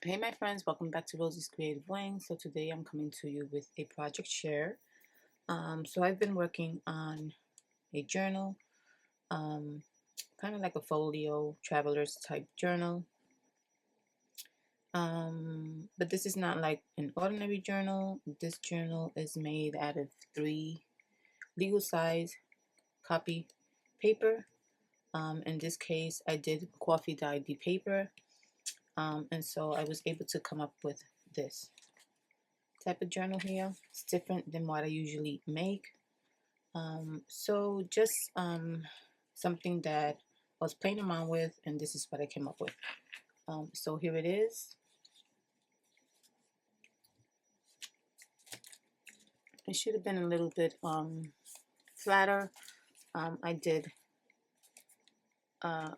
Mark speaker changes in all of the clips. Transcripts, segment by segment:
Speaker 1: Hey my friends, welcome back to Rosie's Creative Wing. So today I'm coming to you with a project share. So I've been working on a journal, kind of like a folio traveler's type journal. But this is not like an ordinary journal. This journal is made out of 3 legal size copy paper. In this case, I did coffee dyed the paper. And so I was able to come up with this type of journal here. It's different than what I usually make. So just something that I was playing around with, and this is what I came up with. So here it is. It should have been a little bit flatter. I did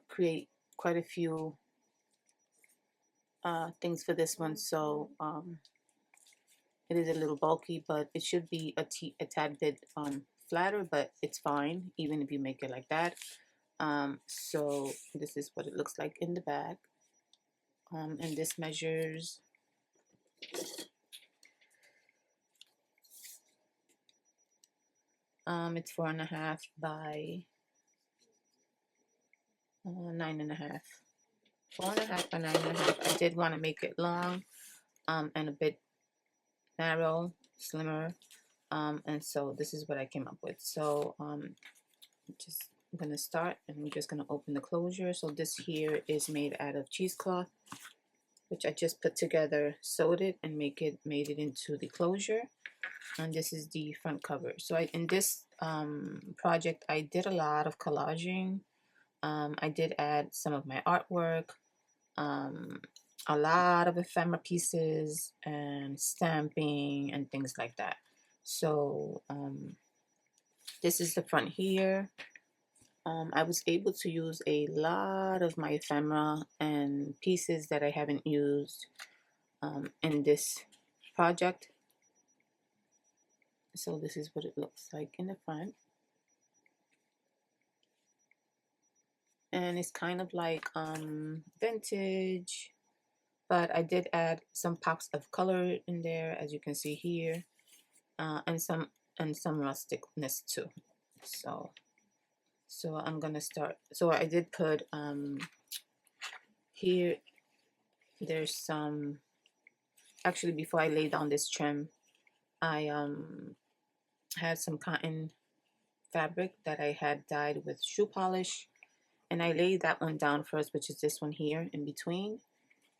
Speaker 1: create quite a few things for this one, so it is a little bulky, but it should be a tad bit flatter, but it's fine even if you make it like that. So this is what it looks like in the back, and this measures it's 4.5 by 9.5. 4.5 by 9.5. I did want to make it long and a bit narrow, slimmer, and so this is what I came up with. So I'm gonna start, and I'm just gonna open the closure. So this here is made out of cheesecloth, which I just put together, sewed it, and made it into the closure. And this is the front cover. So in this project, I did a lot of collaging. I did add some of my artwork, a lot of ephemera pieces and stamping and things like that. So this is the front here. I was able to use a lot of my ephemera and pieces that I haven't used in this project. So this is what it looks like in the front. And it's kind of like vintage, but I did add some pops of color in there, as you can see here, and some rusticness too. So I'm gonna start. So I did put here, there's some, actually before I lay down this trim, I had some cotton fabric that I had dyed with shoe polish, and I laid that one down first, which is this one here in between.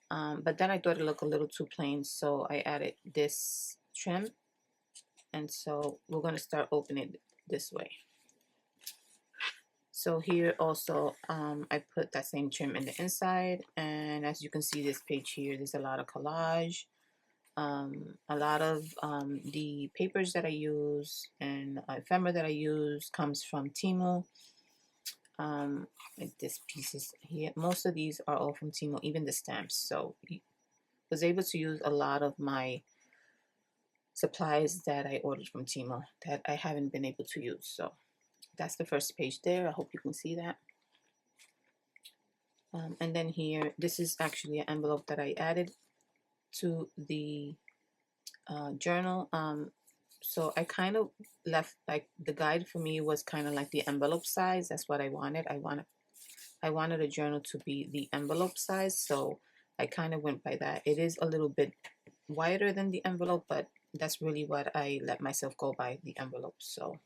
Speaker 1: But then I thought it looked a little too plain, so I added this trim, and so we're going to start opening it this way. So here also I put that same trim in the inside, and as you can see, this page here, there's a lot of collage. A lot of the papers that I use and ephemera that I use comes from Temu. Like this pieces here, most of these are all from Temu, even the stamps. So I was able to use a lot of my supplies that I ordered from Temu that I haven't been able to use. So that's the first page there. I hope you can see that. And then here, this is actually an envelope that I added to the journal. So I kind of left, like, the guide for me was kind of like the envelope size. That's what I wanted. I wanted a journal to be the envelope size, so I kind of went by that. It is a little bit wider than the envelope, but that's really what I let myself go by, the envelope. So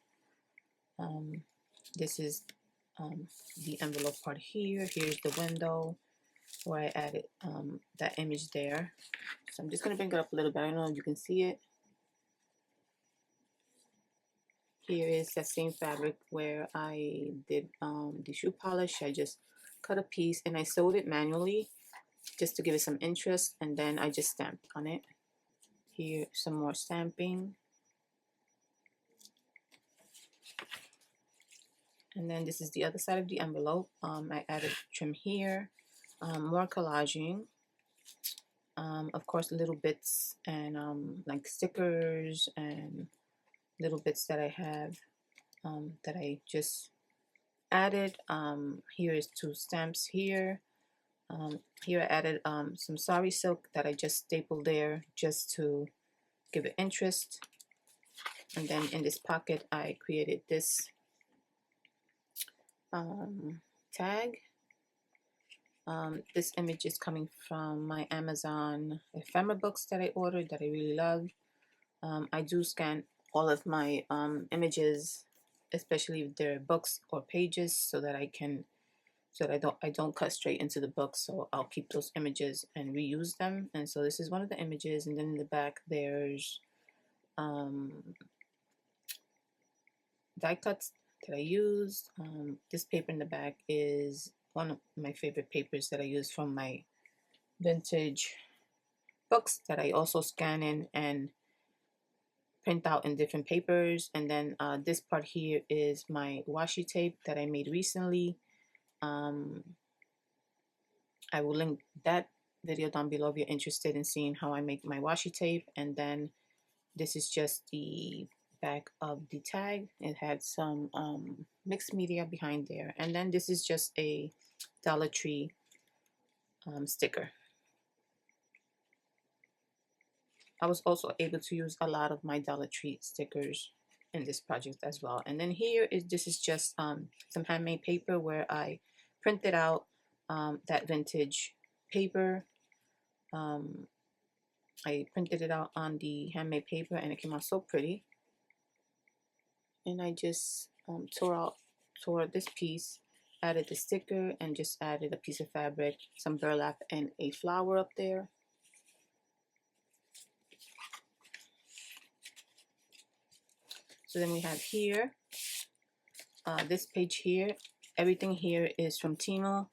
Speaker 1: this is the envelope part here. Here's the window where I added that image there. So I'm just going to bring it up a little bit. I don't know if you can see it. Here is that same fabric where I did the shoe polish. I just cut a piece and I sewed it manually just to give it some interest, and then I just stamped on it. Here, some more stamping. And then this is the other side of the envelope. I added trim here, more collaging. Of course, little bits and like stickers and little bits that I have that I just added. Here is 2 stamps here. Here I added some sari silk that I just stapled there just to give it interest. And then in this pocket I created this tag. This image is coming from my Amazon ephemera books that I ordered that I really love. I do scan all of my images, especially if they're books or pages, so that I don't cut straight into the book. So I'll keep those images and reuse them. And so this is one of the images, and then in the back there's die cuts that I used. This paper in the back is one of my favorite papers that I use from my vintage books that I also scan in and print out in different papers. And then this part here is my washi tape that I made recently. I will link that video down below if you're interested in seeing how I make my washi tape. And then this is just the back of the tag. It had some mixed media behind there. And then this is just a Dollar Tree sticker. I was also able to use a lot of my Dollar Tree stickers in this project as well. And then this is just some handmade paper where I printed out that vintage paper. I printed it out on the handmade paper and it came out so pretty. And I just tore this piece, added the sticker, and just added a piece of fabric, some burlap, and a flower up there. So then we have here, this page here. Everything here is from Timo.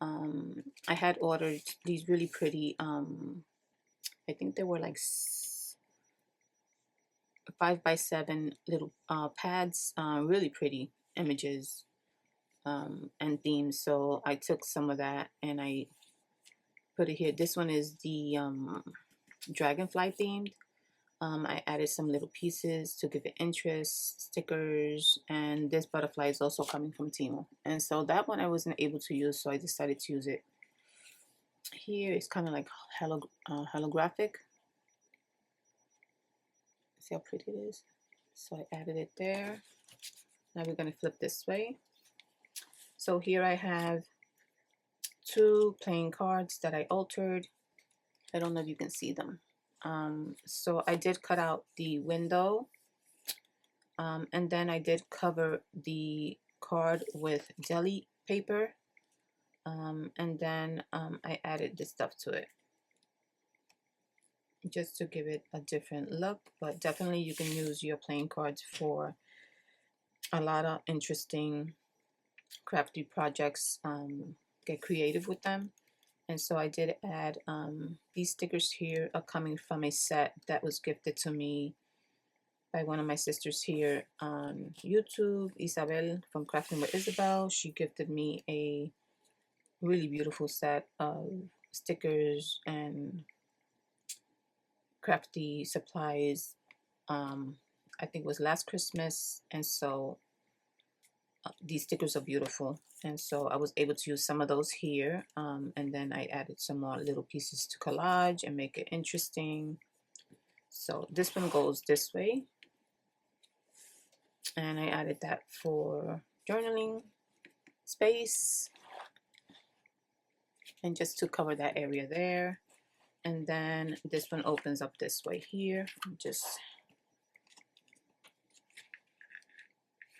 Speaker 1: I had ordered these really pretty, I think they were like 5x7 little pads, really pretty images and themes. So I took some of that and I put it here. This one is the dragonfly themed. I added some little pieces to give it interest, stickers, and this butterfly is also coming from Timo. And so that one I wasn't able to use, so I decided to use it. Here it's kind of like holographic. See how pretty it is? So I added it there. Now we're going to flip this way. So here I have 2 playing cards that I altered. I don't know if you can see them. So I did cut out the window, and then I did cover the card with deli paper, and then I added this stuff to it just to give it a different look. But definitely you can use your playing cards for a lot of interesting crafty projects. Get creative with them. And so I did add these stickers here are coming from a set that was gifted to me by one of my sisters here on YouTube, Isabel from Crafting with Isabel. She gifted me a really beautiful set of stickers and crafty supplies. I think it was last Christmas, and so these stickers are beautiful, and so I was able to use some of those here, and then I added some more little pieces to collage and make it interesting. So this one goes this way, and I added that for journaling space and just to cover that area there. And then this one opens up this way here,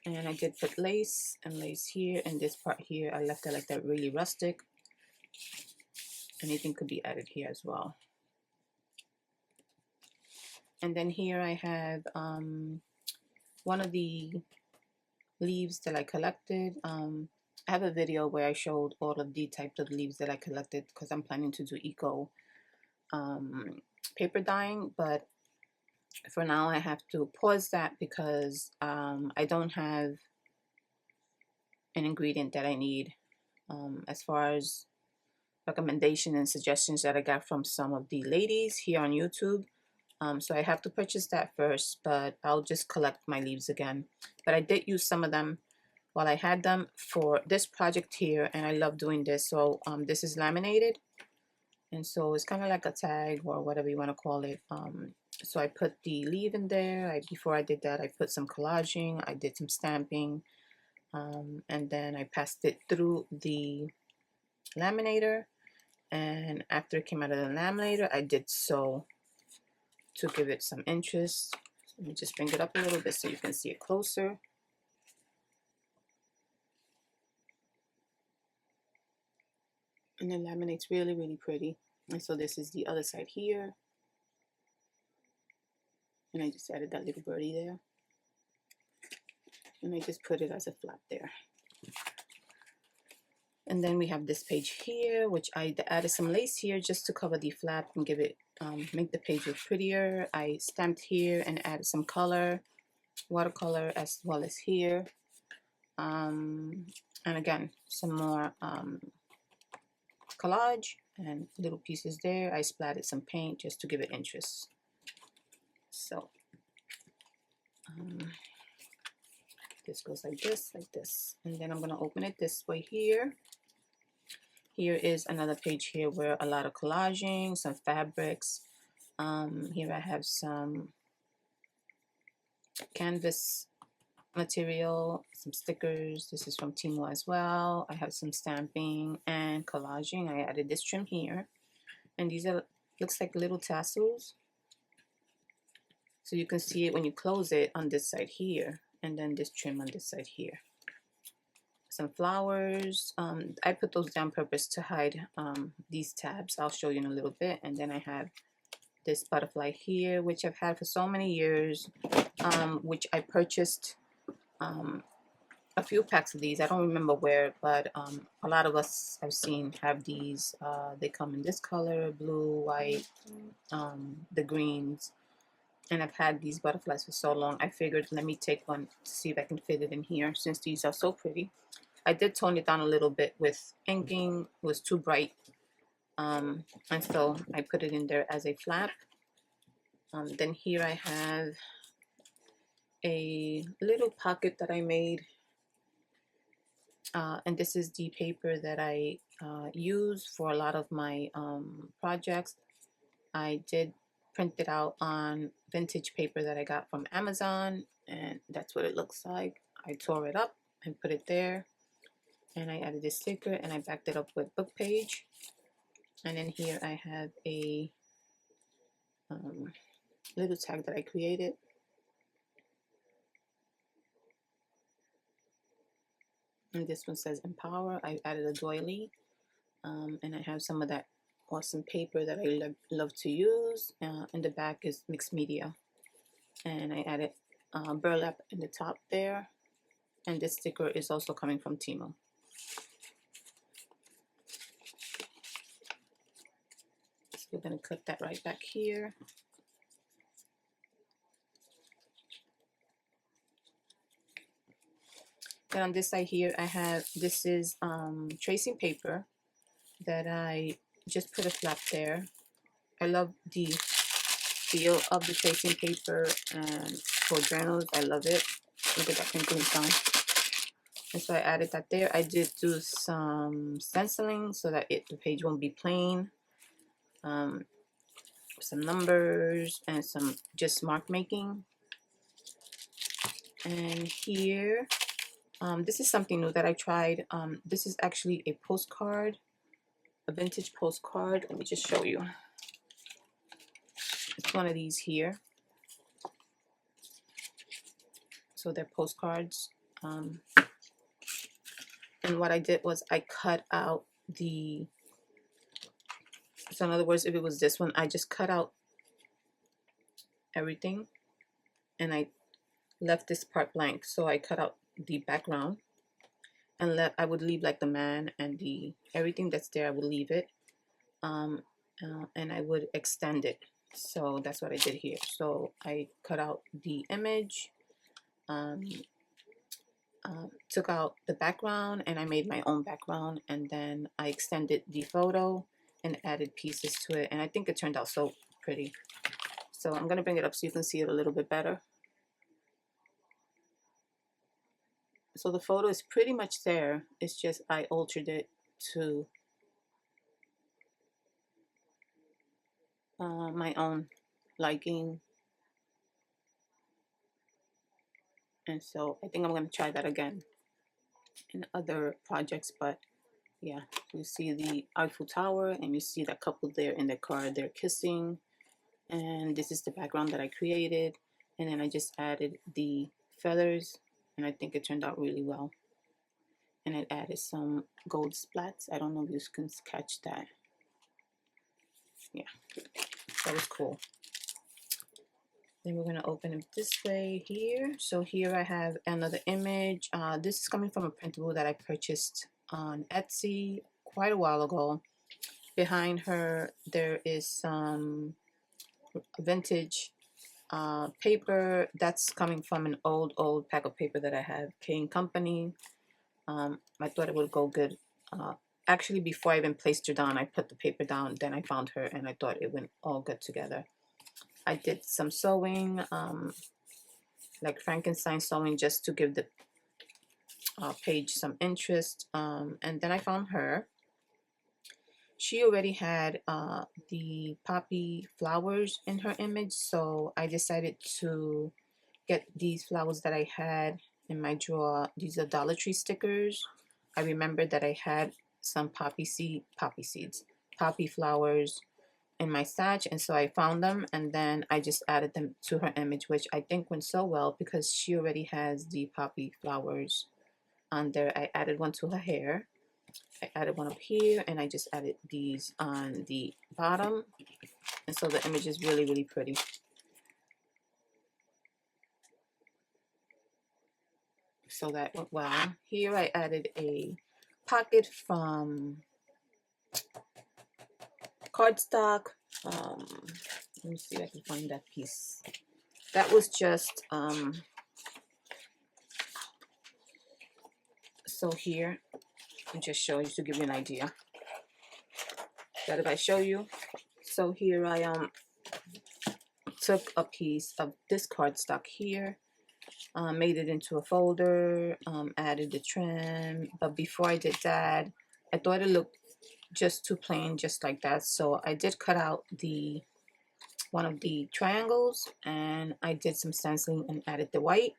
Speaker 1: and I did put lace and lace here, and this part here I left it like that, really rustic. Anything could be added here as well. And then here I have one of the leaves that I collected. I have a video where I showed all of the types of leaves that I collected because I'm planning to do eco paper dyeing, but for now I have to pause that because I don't have an ingredient that I need as far as recommendation and suggestions that I got from some of the ladies here on YouTube. So I have to purchase that first, but I'll just collect my leaves again. But I did use some of them while I had them for this project here, and I love doing this. So this is laminated, and so it's kind of like a tag or whatever you want to call it. So I put the leaf in there. Before I did that, I put some collaging, I did some stamping, and then I passed it through the laminator. And after it came out of the laminator, I did sew to give it some interest. Let me just bring it up a little bit so you can see it closer. And the laminate's really, really pretty. And so this is the other side here. And I just added that little birdie there. And I just put it as a flap there. And then we have this page here, which I added some lace here just to cover the flap and give it, make the page look prettier. I stamped here and added some color, watercolor, as well as here. And again, some more collage and little pieces there. I splattered some paint just to give it interest. So this goes like this, and then I'm gonna open it this way here. Here is another page here where a lot of collaging, some fabrics. Here I have some canvas material, some stickers. This is from Temu as well. I have some stamping and collaging. I added this trim here, and these are, looks like little tassels. So you can see it when you close it on this side here, and then this trim on this side here. Some flowers. I put those down purpose to hide these tabs. I'll show you in a little bit. And then I have this butterfly here, which I've had for so many years, which I purchased a few packs of these. I don't remember where, but a lot of us I've seen have these. They come in this color, blue, white, the greens. And I've had these butterflies for so long, I figured let me take one to see if I can fit it in here since these are so pretty. I did tone it down a little bit with inking. It was too bright. And so I put it in there as a flap. Then here I have a little pocket that I made. And this is the paper that I use for a lot of my projects. I did print it out on vintage paper that I got from Amazon, and that's what it looks like. I tore it up and put it there, and I added a sticker and I backed it up with book page. And then here I have a little tag that I created. And this one says empower. I added a doily, and I have some of that awesome paper that I love to use. In the back is mixed media, and I added burlap in the top there. And this sticker is also coming from Temu. So we're going to cut that right back here. Then on this side here, I have, this is tracing paper that I just put a flap there. I love the feel of the tracing paper, and for journals, I love it. Look at that crinkling sound. And so I added that there. I did do some stenciling so that the page won't be plain. Some numbers and some just mark making. And here, this is something new that I tried. This is actually a postcard, a vintage postcard. Let me just show you. It's one of these here. So they're postcards. And what I did was I cut out the, so in other words, if it was this one, I just cut out everything and I left this part blank. So I cut out the background and I would leave like the man and the everything that's there. I would leave it, and I would extend it. So that's what I did here. So I cut out the image, um, took out the background, and I made my own background, and then I extended the photo and added pieces to it, and I think it turned out so pretty. So I'm gonna bring it up so you can see it a little bit better. So the photo is pretty much there. It's just I altered it to my own liking, and so I think I'm gonna try that again in other projects. But yeah, you see the Eiffel Tower, and you see that couple there in the car, they're kissing, and this is the background that I created, and then I just added the feathers, and I think it turned out really well. And it added some gold splats. I don't know if you can catch that. Yeah, that was cool. Then we're gonna open it this way here. So here I have another image. This is coming from a printable that I purchased on Etsy quite a while ago. Behind her, there is some vintage paper that's coming from an old pack of paper that I have, King Company. I thought it would go good. Actually, before I even placed her down, I put the paper down, then I found her, and I thought it went all good together. I did some sewing, like Frankenstein sewing, just to give the page some interest. And then I found her. She already had the poppy flowers in her image, so I decided to get these flowers that I had in my drawer. These are Dollar Tree stickers. I remembered that I had some poppy flowers in my stash, and so I found them, and then I just added them to her image, which I think went so well because she already has the poppy flowers on there. I added one to her hair. I added one up here, and I just added these on the bottom, and so the image is really, really pretty. So that went well. Here I added a pocket from cardstock. Let me see if I can find that piece. That was just so here I'll just show you to give you an idea that if I show you. So here I took a piece of this cardstock here, made it into a folder, added the trim, but before I did that, I thought it looked just too plain, just like that. So I did cut out one of the triangles, and I did some stenciling and added the white.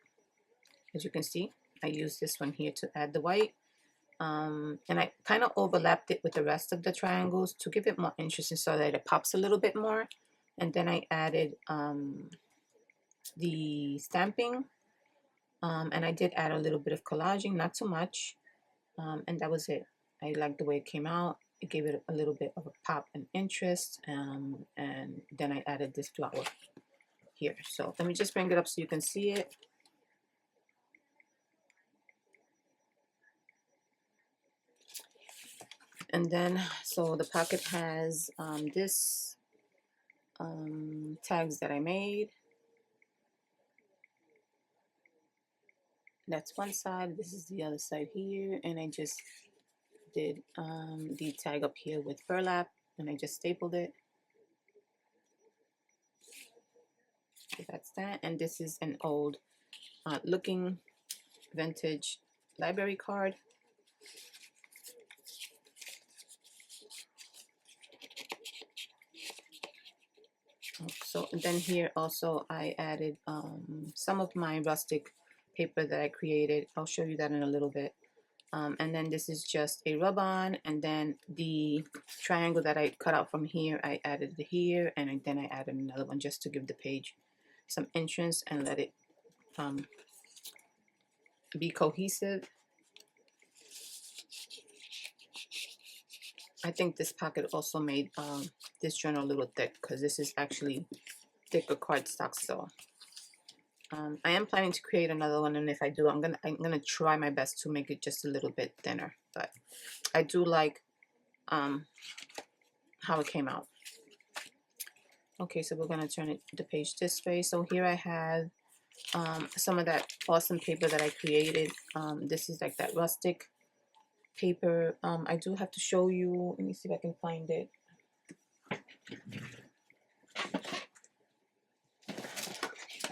Speaker 1: As you can see, I used this one here to add the white. And I kind of overlapped it with the rest of the triangles to give it more interest, so that it pops a little bit more. And then I added the stamping, and I did add a little bit of collaging, not too much, and that was it. I liked the way it came out. It gave it a little bit of a pop and interest, and then I added this flower here. So let me just bring it up so you can see it. And then, so the pocket has this tags that I made. That's one side. This is the other side here, and I just did the tag up here with burlap, and I just stapled it. So that's that. And this is an old looking vintage library card. So and then here also I added some of my rustic paper that I created. I'll show you that in a little bit. And then this is just a rub-on, and then the triangle that I cut out from here, I added it here, and then I added another one just to give the page some entrance and let it be cohesive. I think this pocket also made this journal a little thick, because this is actually thicker cardstock. So I am planning to create another one, and if I do, I'm gonna try my best to make it just a little bit thinner. But I do like how it came out. Okay, so we're gonna turn the page this way. So here I have some of that awesome paper that I created. This is like that rustic paper. I do have to show you. Let me see if I can find it.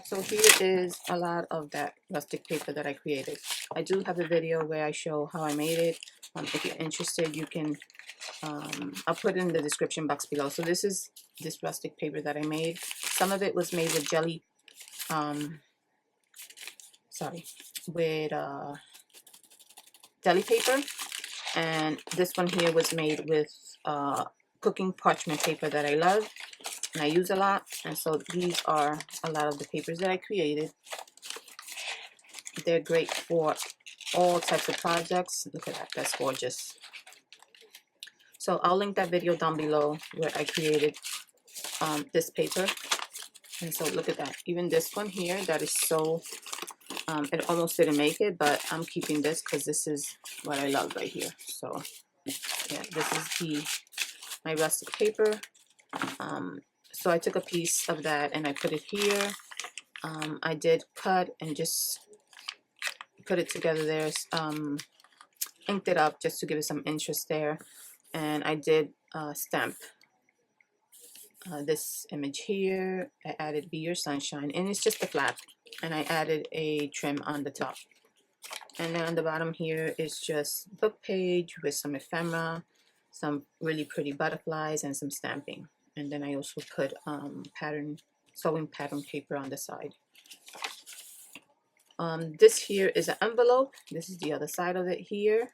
Speaker 1: So here is a lot of that rustic paper that I created. I do have a video where I show how I made it. If you're interested, you can, I'll put it in the description box below. So this is this rustic paper that I made. Some of it was made with jelly, with deli paper. And this one here was made with cooking parchment paper that I love and I use a lot. And so these are a lot of the papers that I created. They're great for all types of projects. Look at that, that's gorgeous. So I'll link that video down below where I created this paper. And so look at that, even this one here, that is so, it almost didn't make it, but I'm keeping this because this is what I love right here. So yeah, this is my rustic paper. So I took a piece of that and I put it here. I did cut and just put it together there, inked it up just to give it some interest there. And I did stamp this image here. I added Be Your Sunshine, and it's just a flap. And I added a trim on the top. And then on the bottom here is just book page with some ephemera, some really pretty butterflies, and some stamping. And then I also put sewing pattern paper on the side. This here is an envelope. This is the other side of it here.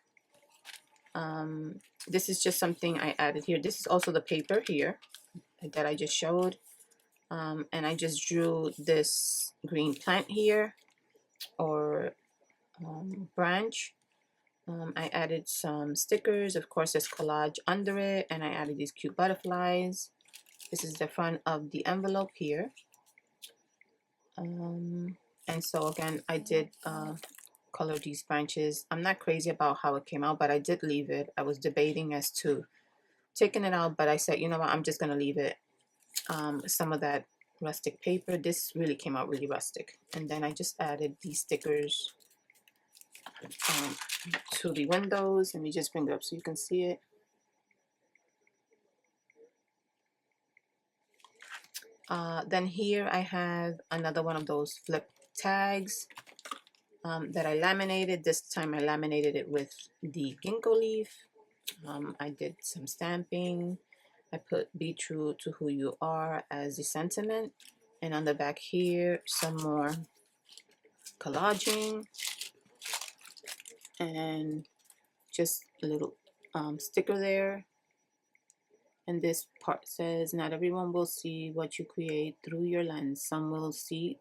Speaker 1: This is just something I added here. This is also the paper here that I just showed. And I just drew this green plant here, or branch. I added some stickers. Of course, there's collage under it, and I added these cute butterflies. This is the front of the envelope here. And so again, I did color these branches. I'm not crazy about how it came out, but I did leave it. I was debating as to taking it out, but I said, you know what, I'm just gonna leave it. Some of that rustic paper, this really came out really rustic. And then I just added these stickers to the windows. Let me just bring it up so you can see it. Then here I have another one of those flip tags that I laminated. This time I laminated it with the ginkgo leaf. I did some stamping. I put "Be true to who you are" as the sentiment. And on the back here, some more collaging. And just a little sticker there. And this part says, "Not everyone will see what you create through your lens. Some will see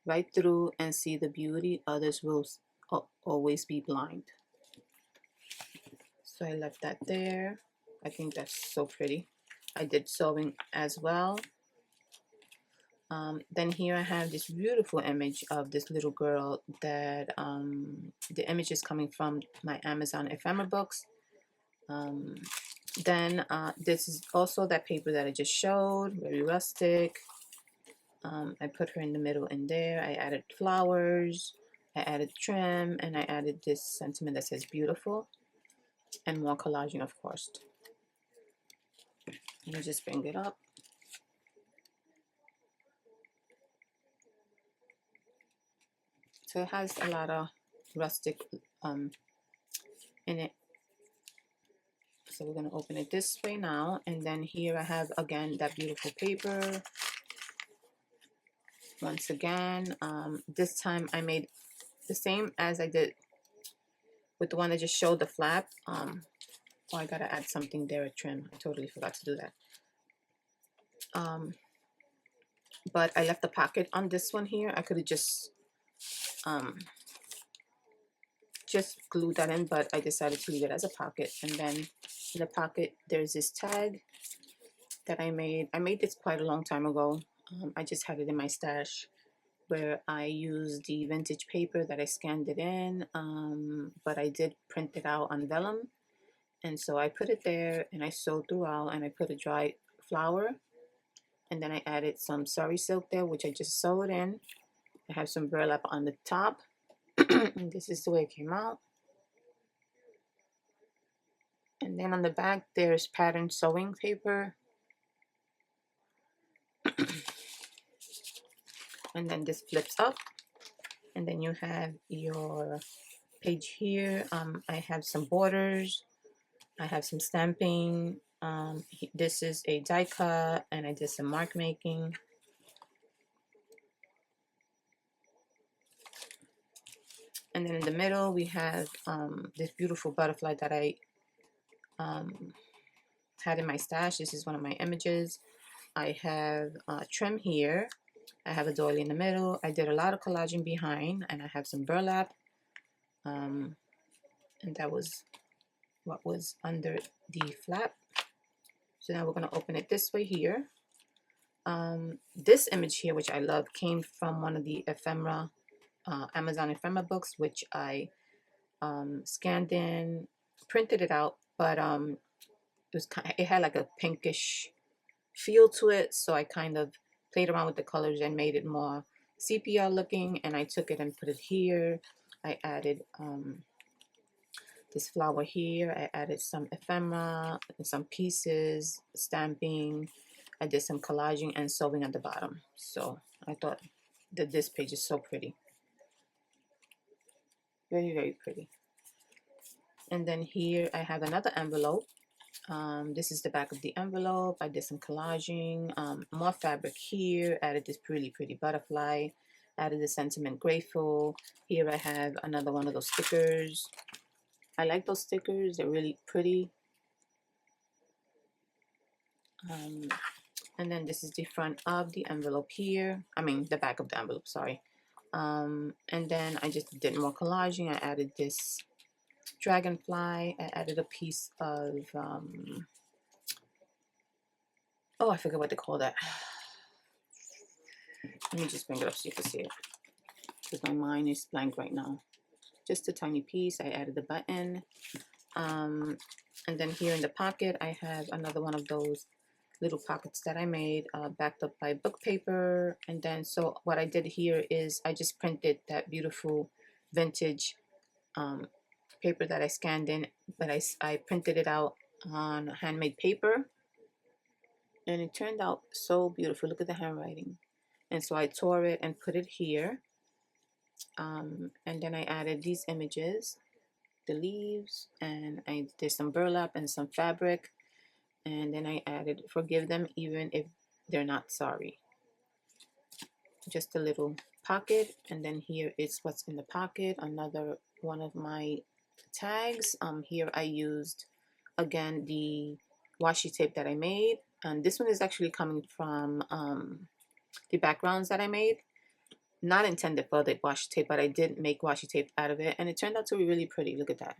Speaker 1: right through and see the beauty. Others will always be blind." So I left that there. I think that's so pretty. I did sewing as well. Then here I have this beautiful image of this little girl that the image is coming from my Amazon ephemera books. Then this is also that paper that I just showed, very rustic. I put her in the middle in there. I added flowers, I added trim, and I added this sentiment that says beautiful, and more collaging, of course. Let me just bring it up. So it has a lot of rustic in it. So we're going to open it this way now. And then here I have, again, that beautiful paper. Once again, this time I made the same as I did with the one I just showed, the flap. Oh, I got to add something there, a trim. I totally forgot to do that. But I left the pocket on this one here. I could have just glued that in, but I decided to leave it as a pocket. And then in the pocket, there's this tag that I made. I made this quite a long time ago. I just had it in my stash, where I used the vintage paper that I scanned it in, but I did print it out on vellum. And so I put it there and I sewed throughout, and I put a dry flower, and then I added some sari silk there, which I just sewed in. I have some burlap on the top, and this is the way it came out. And then on the back, there's pattern sewing paper. And then this flips up, and then you have your page here. I have some borders, I have some stamping. This is a die cut, and I did some mark making. And then in the middle, we have this beautiful butterfly that I had in my stash. This is one of my images. I have trim here. I have a doily in the middle. I did a lot of collaging behind, and I have some burlap. And that was what was under the flap. So now we're going to open it this way here. This image here, which I love, came from one of the ephemera, Amazon ephemera books, which I scanned in, printed it out, but it had like a pinkish feel to it, so I kind of played around with the colors and made it more sepia looking, and I took it and put it here. I added this flower here. I added some ephemera and some pieces, stamping. I did some collaging and sewing at the bottom. So I thought that this page is so pretty. Very, very pretty. And then here I have another envelope. This is the back of the envelope. I did some collaging, more fabric here, added this really pretty butterfly, added the sentiment grateful. Here I have another one of those stickers. I like those stickers, they're really pretty. And then this is the front of the envelope here. I mean, the back of the envelope, sorry. And then I just did more collaging. I added this dragonfly. I added a piece of, oh, I forget what they call that. Let me just bring it up so you can see it, because my mind is blank right now. Just a tiny piece. I added the button. And then here in the pocket, I have another one of those little pockets that I made, backed up by book paper. And then, so what I did here is I just printed that beautiful vintage paper that I scanned in, but I printed it out on handmade paper, and it turned out so beautiful. Look at the handwriting. And so I tore it and put it here. And then I added these images, the leaves, and I did some burlap and some fabric. And then I added forgive them even if they're not sorry. Just a little pocket. And then here is what's in the pocket. Another one of my tags. Here I used, again, the washi tape that I made. And this one is actually coming from the backgrounds that I made. Not intended for the washi tape, but I did make washi tape out of it, and it turned out to be really pretty. Look at that.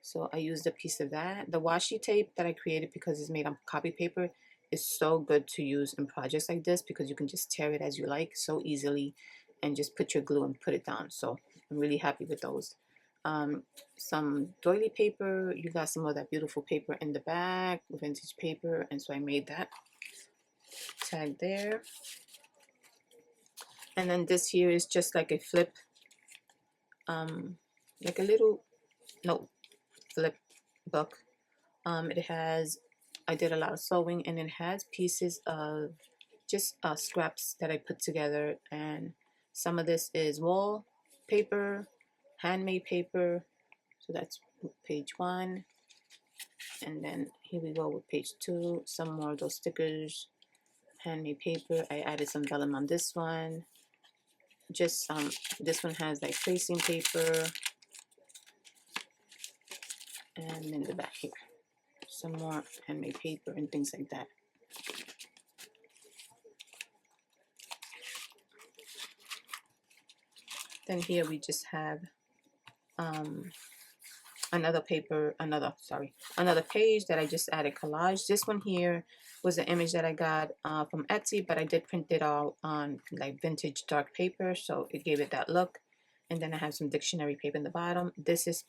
Speaker 1: So I used a piece of that. The washi tape that I created, because it's made on copy paper, is so good to use in projects like this, because you can just tear it as you like so easily and just put your glue and put it down. So I'm really happy with those. Some doily paper. You got some of that beautiful paper in the back, vintage paper, and so I made that tag there. And then this here is just like a flip, like a little note flip book. It has, I did a lot of sewing, and it has pieces of just scraps that I put together, and some of this is wall paper, handmade paper. So that's page 1, and then here we go with page 2. Some more of those stickers, handmade paper. I added some vellum on this one. Just this one has like tracing paper, and in the back here some more handmade paper and things like that. Then here we just have another paper, another page that I just added collage. This one here was an image that I got from Etsy, but I did print it all on like vintage dark paper, so it gave it that look. And then I have some dictionary paper in the bottom. This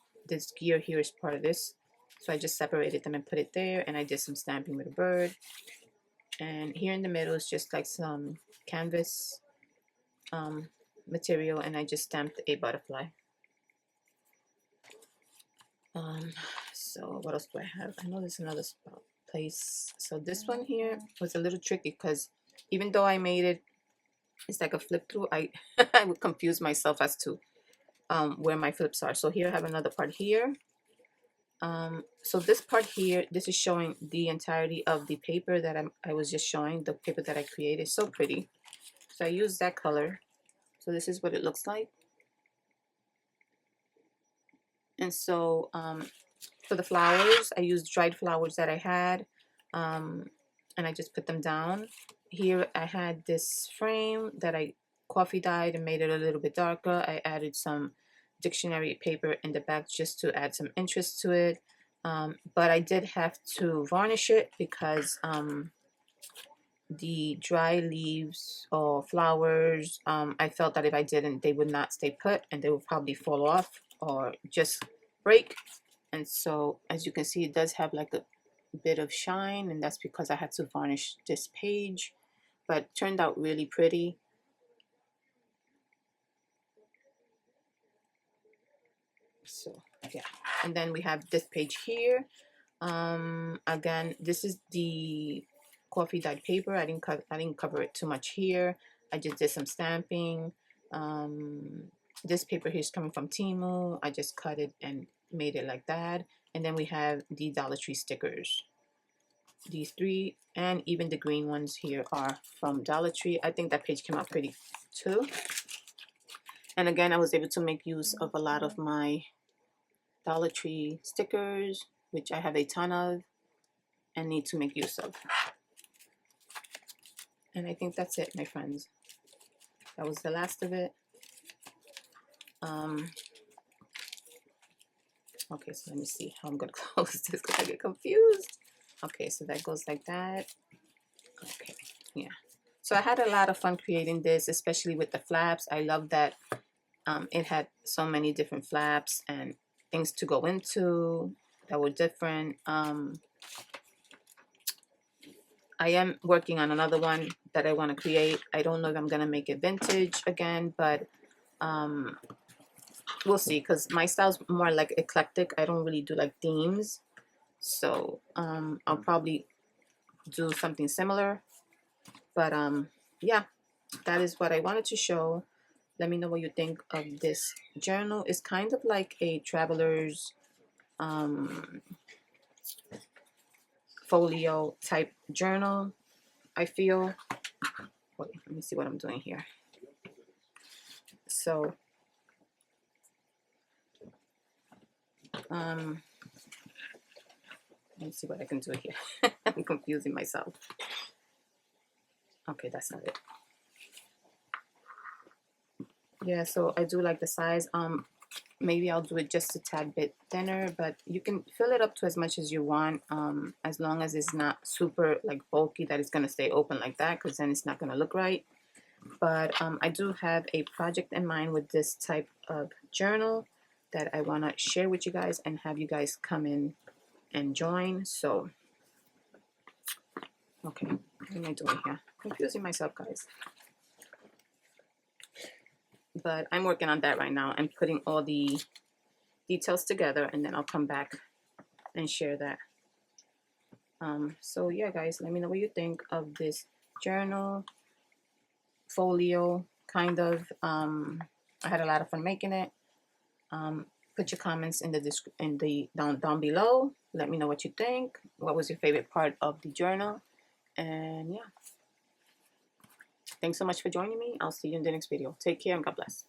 Speaker 1: gear here is part of this, so I just separated them and put it there, and I did some stamping with a bird. And here in the middle is just like some canvas material, and I just stamped a butterfly. So what else do I have? I know there's another place. So this one here was a little tricky because even though I made it, it's like a flip through, I I would confuse myself as to where my flips are. So here I have another part here. So this part here, this is showing the entirety of the paper that I was just showing, the paper that I created. So pretty. So I used that color. So this is what it looks like. And so for the flowers, I used dried flowers that I had, and I just put them down. Here I had this frame that I coffee dyed and made it a little bit darker. I added some dictionary paper in the back just to add some interest to it. But I did have to varnish it because the dry leaves or flowers, I felt that if I didn't, they would not stay put and they would probably fall off or just break. And so as you can see, it does have like a bit of shine, and that's because I had to varnish this page, but it turned out really pretty. So yeah, and then we have this page here. Again, this is the coffee dyed paper. I didn't cover it too much here. I just did some stamping. This paper here is coming from Temu. I just cut it and made it like that. And then we have the Dollar Tree stickers. These three, and even the green ones here, are from Dollar Tree. I think that page came out pretty too. And again, I was able to make use of a lot of my Dollar Tree stickers, which I have a ton of and need to make use of. And I think that's it, my friends. That was the last of it. Okay, so let me see how I'm gonna close this because I get confused. Okay, so that goes like that. Okay, yeah. So I had a lot of fun creating this, especially with the flaps. I love that it had so many different flaps and things to go into that were different. I am working on another one that I want to create. I don't know if I'm going to make it vintage again, but we'll see, because my style's more like eclectic. I don't really do like themes. So I'll probably do something similar. But yeah, that is what I wanted to show. Let me know what you think of this journal. It's kind of like a traveler's folio type journal, I feel. Wait, let me see what I'm doing here. So let me see what I can do here. I'm confusing myself. Okay, that's not it. Yeah, so I do like the size. Maybe I'll do it just a tad bit thinner, but you can fill it up to as much as you want, as long as it's not super like bulky that it's gonna stay open like that, because then it's not gonna look right. But I do have a project in mind with this type of journal that I want to share with you guys and have you guys come in and join. So okay, what am I doing here? Confusing myself, guys. But I'm working on that right now and putting all the details together, and then I'll come back and share that. So yeah, guys, let me know what you think of this journal folio kind of. I had a lot of fun making it. Put your comments in the down below. Let me know what you think. What was your favorite part of the journal? And yeah, thanks so much for joining me. I'll see you in the next video. Take care and God bless.